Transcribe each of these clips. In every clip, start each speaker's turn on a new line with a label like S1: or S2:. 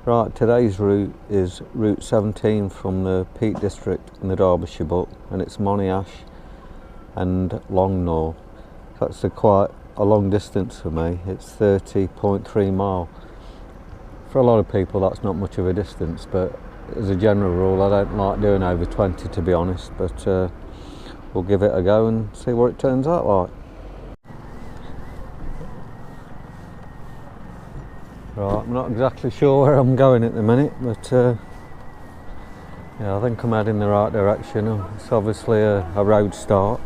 S1: Right, today's route is Route 17 from the Peak District in the Derbyshire Book, and it's Monyash and Longnor. That's quite a long distance for me. It's 30.3 mile. For a lot of people that's not much of a distance, but as a general rule I don't like doing over 20 to be honest, but we'll give it a go and see what it turns out like. Right, I'm not exactly sure where I'm going at the minute, but yeah, I think I'm heading the right direction. It's obviously a road start.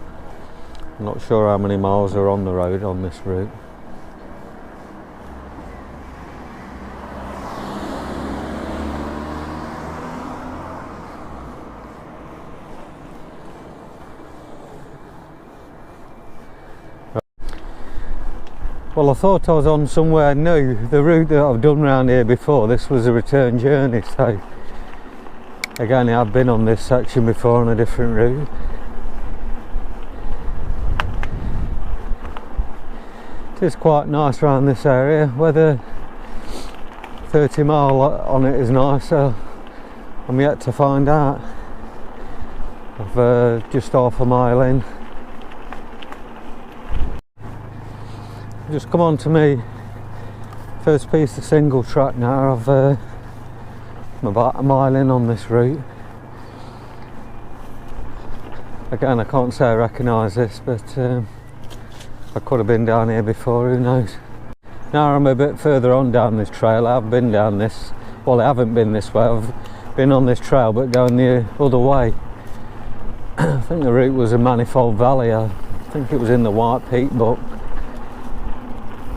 S1: I'm not sure how many miles are on the road on this route. Well, I thought I was on somewhere new. The route that I've done around here before, this was a return journey, so again I've been on this section before on a different route. It is quite nice around this area. Whether 30 mile on it is nicer, I'm yet to find out. I've just half a mile in. Just come on to me first piece of single track now. I'm about a mile in on this route. Again, I can't say I recognise this, but I could have been down here before, who knows. Now I'm a bit further on down this trail. I've been down this, well I haven't been this way, I've been on this trail but going the other way. I think the route was a Manifold Valley. I think it was in the White Peak book.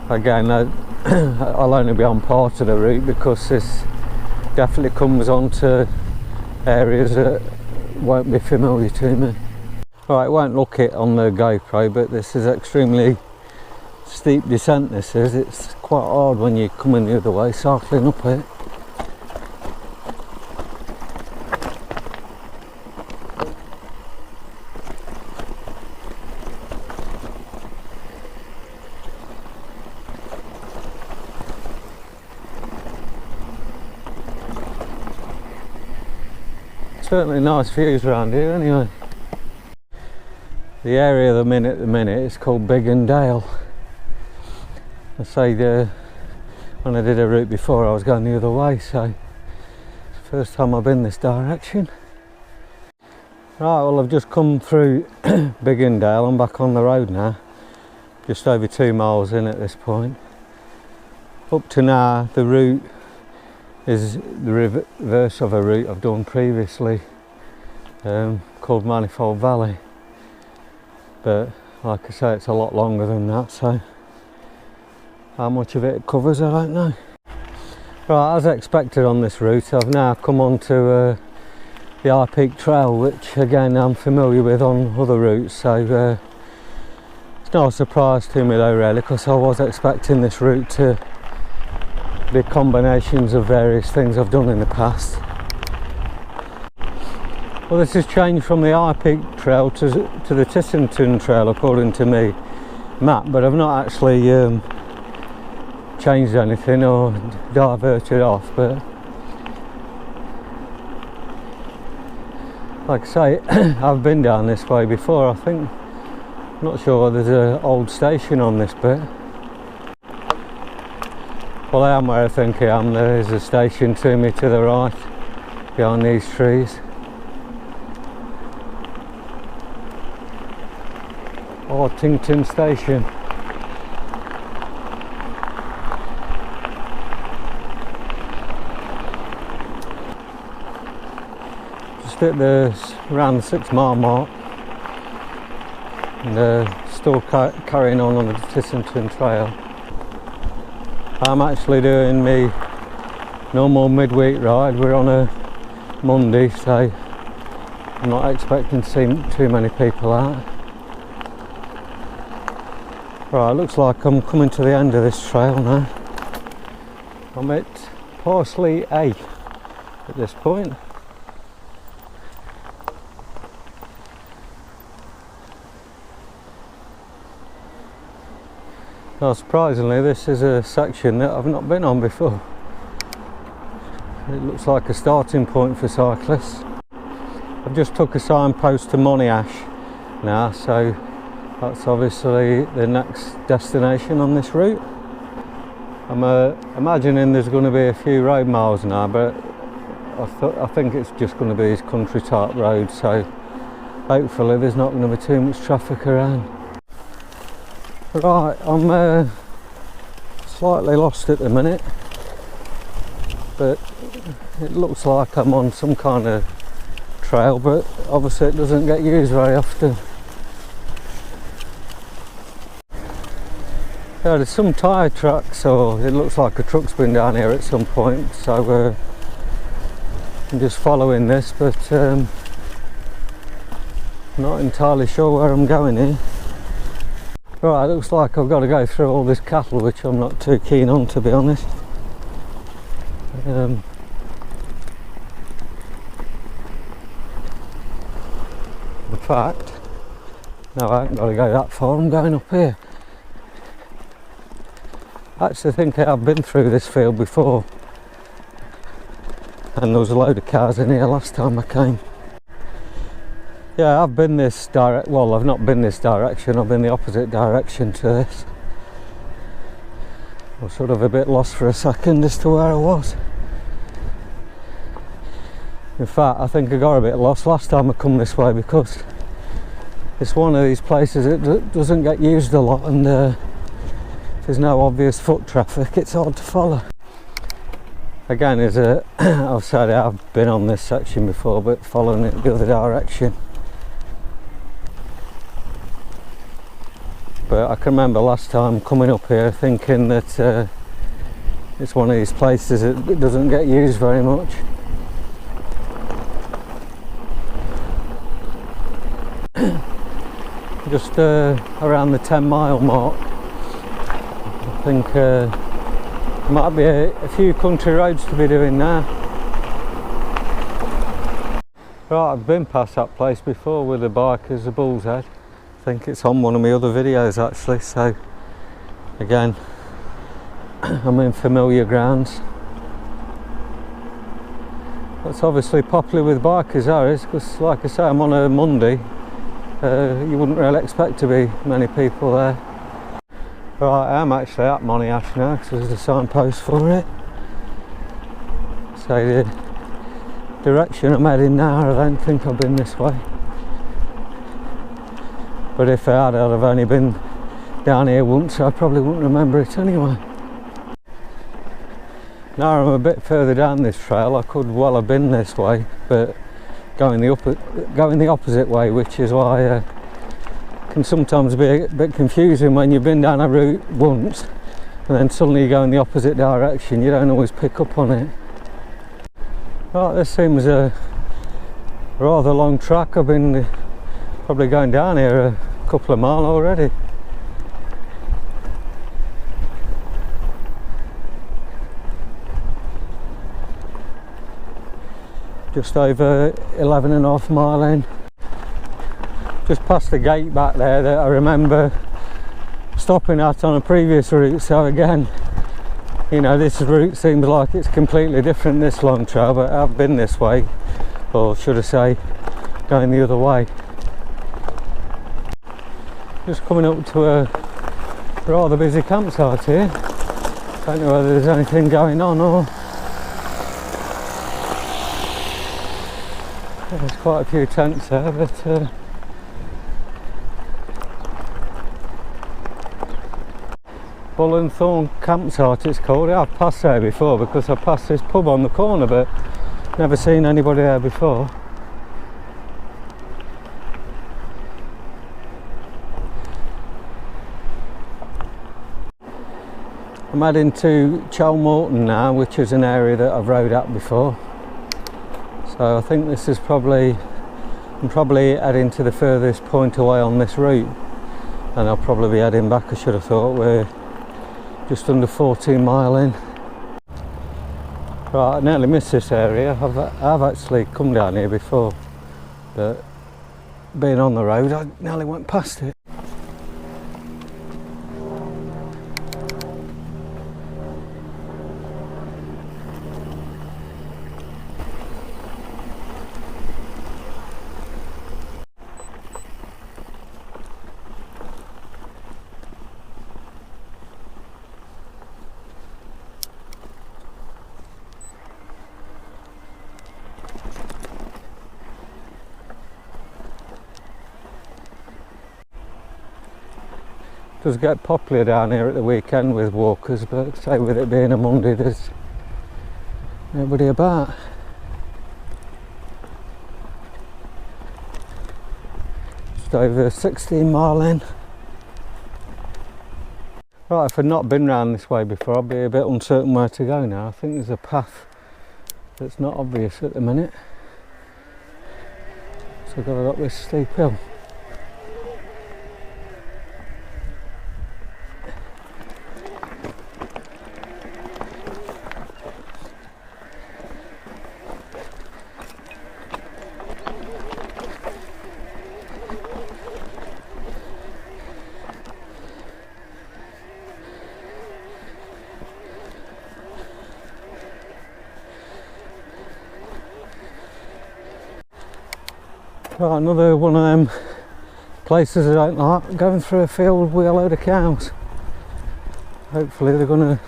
S1: Again, I'll only be on part of the route because this definitely comes onto areas that won't be familiar to me. Right, it won't look it on the GoPro, but this is extremely steep descent. This is. It's quite hard when you're coming the other way, cycling up it. Certainly nice views around here anyway. The area at the minute is called Biggin Dale. I say when I did a route before I was going the other way, so it's the first time I've been this direction. Right, well I've just come through Biggin Dale. I'm back on the road now, just over 2 miles in at this point. Up to now the route is the reverse of a route I've done previously, called Manifold Valley, but like I say it's a lot longer than that, so how much of it covers I don't know. Right, as expected on this route I've now come on to the High Peak Trail, which again I'm familiar with on other routes, so it's not a surprise to me though really, because I was expecting this route to be combinations of various things I've done in the past. Well, this has changed from the High Peak Trail to the Tissington Trail according to me map, but I've not actually changed anything or diverted off, but like I say, I've been down this way before. I think, I'm not sure, there's an old station on this bit. Well, I am where I think I am. There is a station to me to the right, behind these trees. Ortington Station. Just at around the 6 mile mark, and still carrying on the Tissington Trail. I'm actually doing my normal midweek ride. We're on a Monday, so I'm not expecting to see too many people out. Right, looks like I'm coming to the end of this trail now. I'm at Parsley A at this point. Now, surprisingly, this is a section that I've not been on before. it looks like a starting point for cyclists. I've just took a signpost to Monyash now, so that's obviously the next destination on this route. I'm imagining there's going to be a few road miles now, but I think it's just going to be these country type roads, so hopefully there's not going to be too much traffic around. Right, I'm slightly lost at the minute, but it looks like I'm on some kind of trail, but obviously it doesn't get used very often. Yeah, there's some tyre tracks, or it looks like a truck's been down here at some point, so I'm just following this, but not entirely sure where I'm going here. Right, it looks like I've got to go through all this cattle, which I'm not too keen on, to be honest. In fact, no, I haven't got to go that far, I'm going up here. I actually think I've been through this field before, and there was a load of cars in here last time I came. Yeah, I've been this well, I've not been this direction, I've been the opposite direction to this. I was sort of a bit lost for a second as to where I was. In fact, I think I got a bit lost last time I come this way, because it's one of these places that doesn't get used a lot, and if there's no obvious foot traffic, it's hard to follow. Again, I've said I've been on this section before, but following it the other direction. But I can remember last time coming up here thinking that it's one of these places that doesn't get used very much. Just around the 10-mile mark, I think there might be a few country roads to be doing now. Right, I've been past that place before with the bikers, the Bull's Head. I think it's on one of my other videos actually, so again, I'm in familiar grounds. That's obviously popular with bikers, that is, because like I say, I'm on a Monday. You wouldn't really expect to be many people there. Right, I am actually at Monyash now, because there's a signpost for it. So the direction I'm heading now, I don't think I've been this way. But if I had, I'd have only been down here once, so I probably wouldn't remember it anyway. Now I'm a bit further down this trail, I could well have been this way, but going the opposite way, which is why it can sometimes be a bit confusing when you've been down a route once and then suddenly you go in the opposite direction. You don't always pick up on it. Right, this seems a rather long track. I've been probably going down here a couple of miles already. Just over 11.5 miles in. Just past the gate back there that I remember stopping at on a previous route, so again, you know, this route seems like it's completely different, this long trail, but I've been this way, or should I say, going the other way. Just coming up to a rather busy campsite here. Don't know whether there's anything going on or... There's quite a few tents there, but Bull and Thorn campsite it's called. I've passed there before because I passed this pub on the corner, but never seen anybody there before. I'm heading to Chalmorton now, which is an area that I've rode at before. So I think this is I'm probably heading to the furthest point away on this route, and I'll probably be heading back, I should have thought. We're just under 14 mile in. Right, I nearly missed this area. I've actually come down here before, but being on the road I nearly went past it. does get popular down here at the weekend with walkers, but say with it being a Monday, there's nobody about. Just over 16 mile in. Right, if I'd not been round this way before, I'd be a bit uncertain where to go now. I think there's a path that's not obvious at the minute. So I've got to go up this steep hill. Right, another one of them places I don't like, going through a field with a load of cows. Hopefully they're going to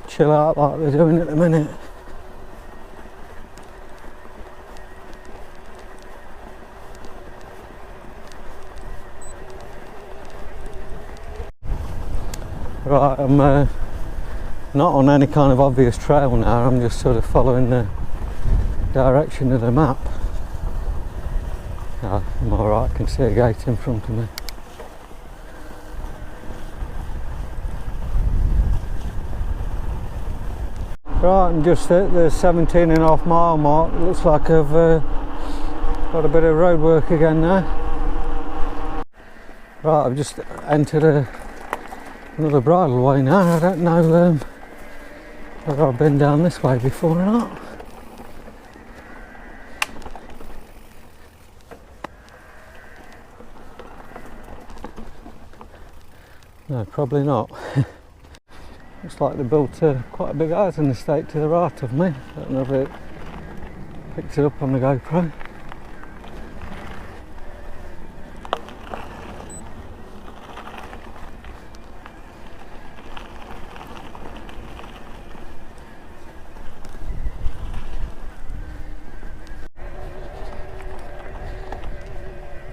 S1: chill out like they're doing at the minute. Right, I'm not on any kind of obvious trail now, I'm just sort of following the direction of the map. Oh, I'm alright, I can see a gate in front of me. Right, I'm just at the 17.5 mile mark. Looks like I've got a bit of road work again now. Right, I've just entered another bridle way now. I don't know whether I've been down this way before or not. No, probably not. Looks like they built quite a big housing estate to the right of me. I don't know if it picked it up on the GoPro.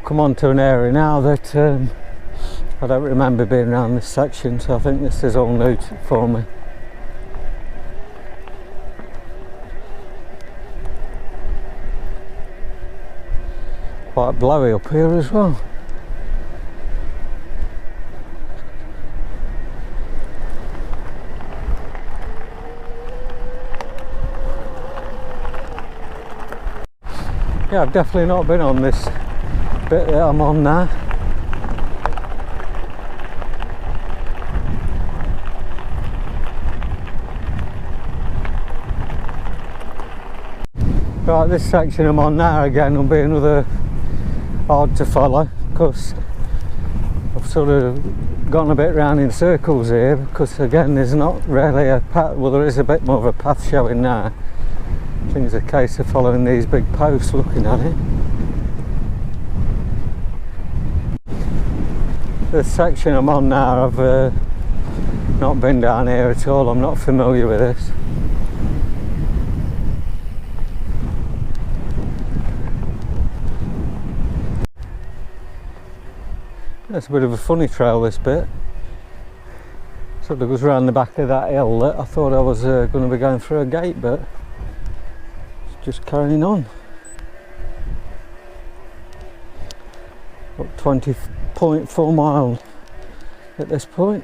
S1: Come on to an area now that I don't remember being around this section, so I think this is all new for me. Quite blowy up here as well. Yeah, I've definitely not been on this bit that I'm on now. Right, this section I'm on now again will be another hard to follow, because I've sort of gone a bit round in circles here, because again there's not really a path. Well, there is a bit more of a path showing now. I think it's a case of following these big posts, looking at it. This section I'm on now, I've not been down here at all. I'm not familiar with this. It's a bit of a funny trail, this bit. Sort of goes round the back of that hill that I thought I was going to be going through a gate, but it's just carrying on. Up 20.4 miles at this point.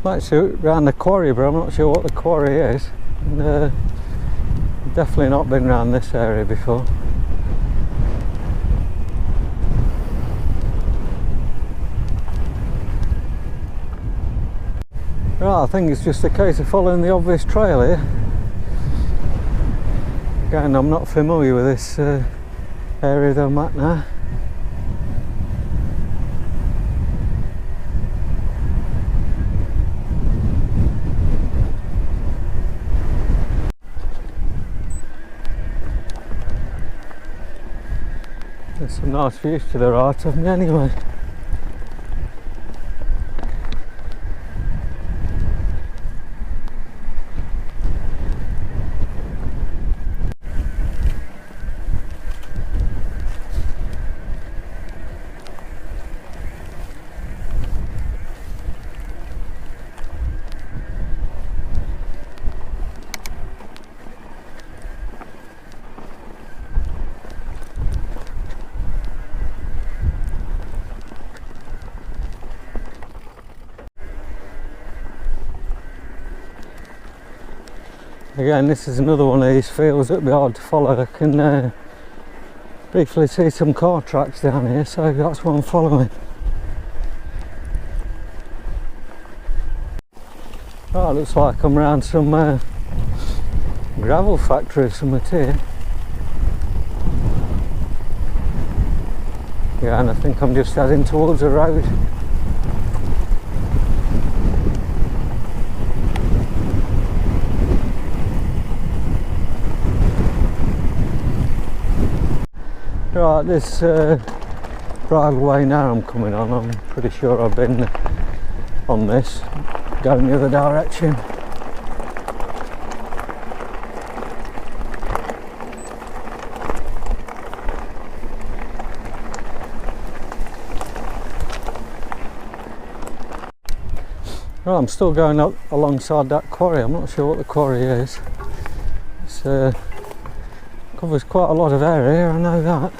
S1: Might shoot round the quarry, but I'm not sure what the quarry is. And, definitely not been round this area before. Right, I think it's just a case of following the obvious trail here. Again, I'm not familiar with this area that I'm at now. There's some nice views to the right of me anyway. Again, this is another one of these fields that'd be hard to follow. I can briefly see some car tracks down here, so that's what I'm following. Oh, it looks like I'm around some gravel factory or something here. Yeah, and I think I'm just heading towards the road. Right, this bridleway now I'm coming on, I'm pretty sure I've been on this, going the other direction. Right, I'm still going up alongside that quarry. I'm not sure what the quarry is. It's covers quite a lot of area, I know that.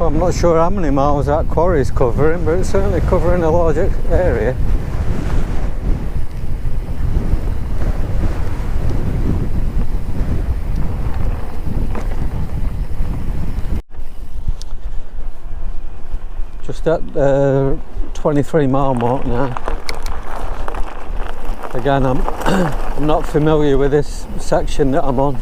S1: I'm not sure how many miles that quarry is covering, but it's certainly covering a large area. Just at the 23-mile mark now. Again, I'm not familiar with this section that I'm on.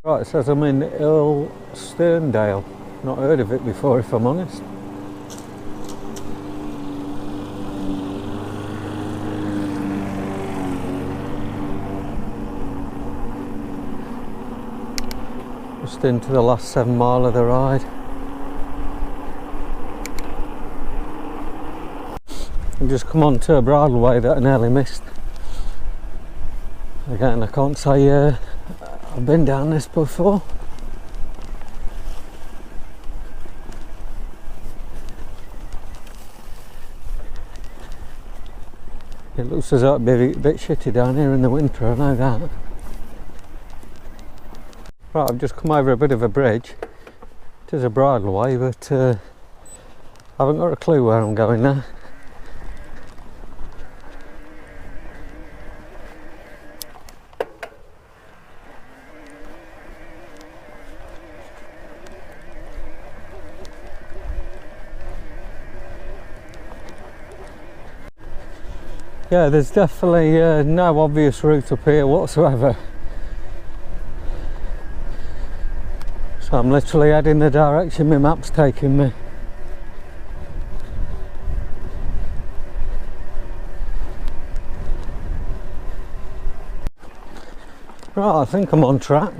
S1: Right, it says I'm in Earl Sterndale. Not heard of it before, if I'm honest. Just into the last 7 mile of the ride. I've just come onto a bridleway that I nearly missed. Again, I can't say I've been down this before. It looks as though it'd be a bit shitty down here in the winter, I know that. Right, I've just come over a bit of a bridge. It is a bridleway, but I haven't got a clue where I'm going now. Yeah, there's definitely no obvious route up here whatsoever. So I'm literally heading the direction my map's taking me. Right, I think I'm on track.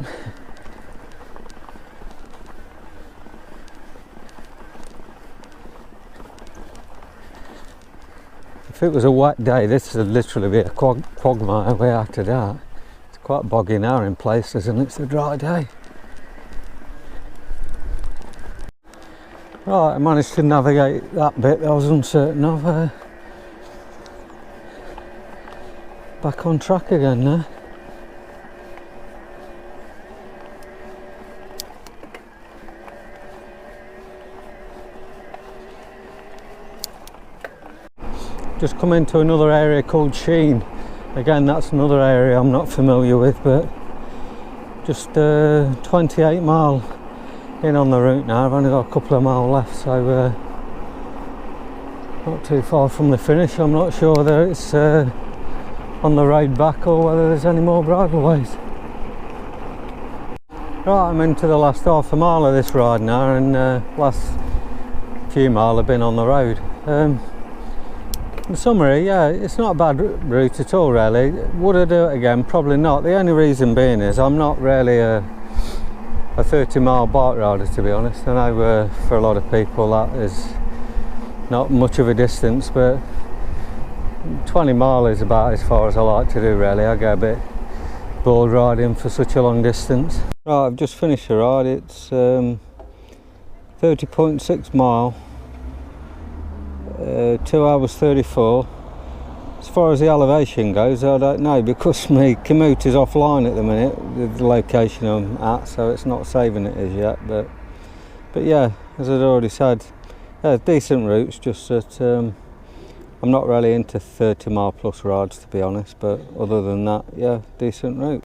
S1: If it was a wet day, this would literally be a quagmire way after that. It's quite boggy now in places, and it's a dry day. Right, I managed to navigate that bit that I was uncertain of. Back on track again now. Just come into another area called Sheen. Again, that's another area I'm not familiar with, but just 28 mile in on the route now. I've only got a couple of miles left, so not too far from the finish. I'm not sure whether it's on the road back or whether there's any more bridleways. Right, I'm into the last half a mile of this ride now, and last few mile I've been on the road. In summary, yeah, it's not a bad route at all really. Would I do it again? Probably not. The only reason being is I'm not really a 30-mile bike rider, to be honest. I know for a lot of people that is not much of a distance, but 20 mile is about as far as I like to do really. I get a bit bored riding for such a long distance. Right, I've just finished the ride. It's 30.6 mile, 2 hours 34. As far as the elevation goes, I don't know, because my commute is offline at the minute, the location I'm at, so it's not saving it as yet. But yeah, as I'd already said, decent routes, just that I'm not really into 30 mile plus rides, to be honest, but other than that, yeah, decent route.